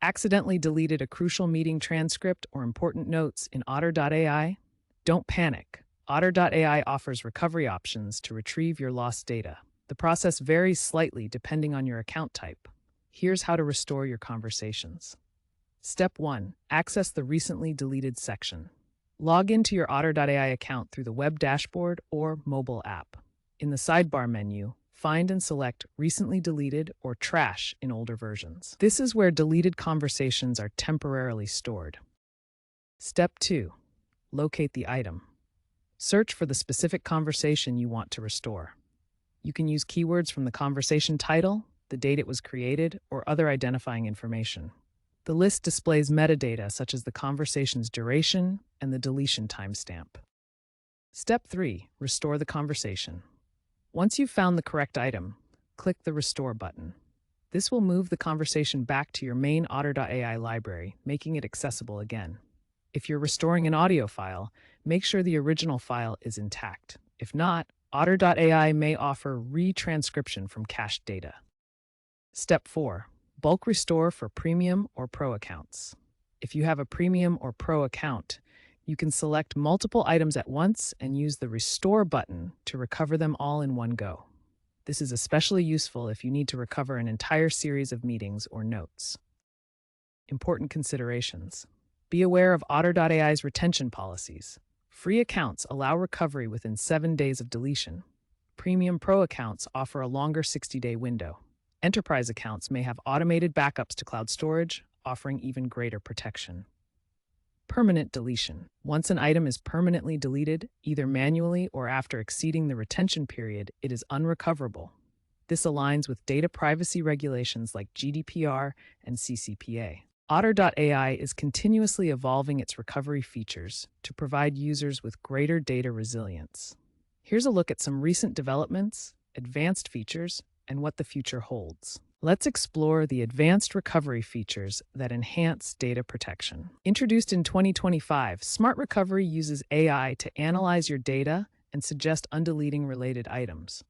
Accidentally deleted a crucial meeting transcript or important notes in Otter.ai? Don't panic. Otter.ai offers recovery options to retrieve your lost data. The process varies slightly depending on your account type. Here's how to restore your conversations. Step 1. Access the recently deleted section. Log into your Otter.ai account through the web dashboard or mobile app. In the sidebar menu, find and select Recently Deleted or Trash in older versions. This is where deleted conversations are temporarily stored. Step 2. Locate the item. Search for the specific conversation you want to restore. You can use keywords from the conversation title, the date it was created, or other identifying information. The list displays metadata such as the conversation's duration and the deletion timestamp. Step 3. Restore the conversation. Once you've found the correct item, click the Restore button. This will move the conversation back to your main Otter.ai library, making it accessible again. If you're restoring an audio file, make sure the original file is intact. If not, Otter.ai may offer retranscription from cached data. Step 4. Bulk restore for Premium or Pro accounts. If you have a Premium or Pro account, you can select multiple items at once and use the Restore button to recover them all in one go. This is especially useful if you need to recover an entire series of meetings or notes. Important considerations. Be aware of Otter.ai's retention policies. Free accounts allow recovery within 7 days of deletion. Premium Pro accounts offer a longer 60-day window. Enterprise accounts may have automated backups to cloud storage, offering even greater protection. Permanent deletion. Once an item is permanently deleted, either manually or after exceeding the retention period, it is unrecoverable. This aligns with data privacy regulations like GDPR and CCPA. Otter.ai is continuously evolving its recovery features to provide users with greater data resilience. Here's a look at some recent developments, advanced features, and what the future holds. Let's explore the advanced recovery features that enhance data protection. Introduced in 2025, Smart Recovery uses AI to analyze your data and suggest undeleting related items.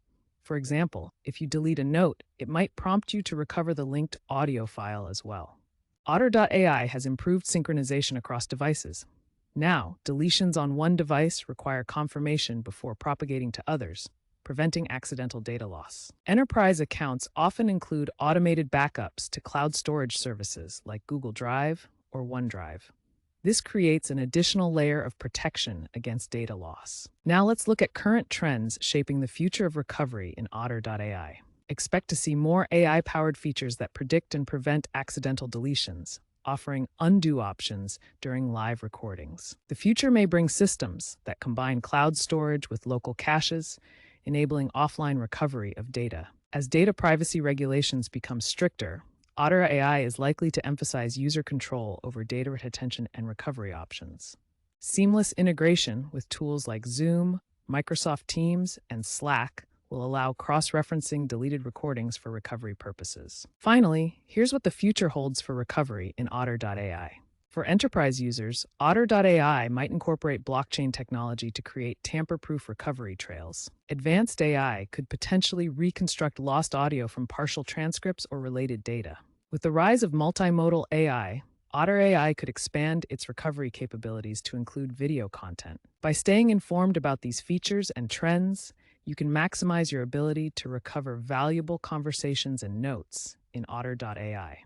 For example, if you delete a note, it might prompt you to recover the linked audio file as well. Otter.ai has improved synchronization across devices. Now, deletions on one device require confirmation before propagating to others, preventing accidental data loss. Enterprise accounts often include automated backups to cloud storage services like Google Drive or OneDrive. This creates an additional layer of protection against data loss. Now let's look at current trends shaping the future of recovery in Otter.ai. Expect to see more AI-powered features that predict and prevent accidental deletions, offering undo options during live recordings. The future may bring systems that combine cloud storage with local caches, enabling offline recovery of data. As data privacy regulations become stricter, Otter.ai is likely to emphasize user control over data retention and recovery options. Seamless integration with tools like Zoom, Microsoft Teams, and Slack will allow cross-referencing deleted recordings for recovery purposes. Finally, here's what the future holds for recovery in Otter.ai. For enterprise users, Otter.ai might incorporate blockchain technology to create tamper-proof recovery trails. Advanced AI could potentially reconstruct lost audio from partial transcripts or related data. With the rise of multimodal AI, Otter.ai could expand its recovery capabilities to include video content. By staying informed about these features and trends, you can maximize your ability to recover valuable conversations and notes in Otter.ai.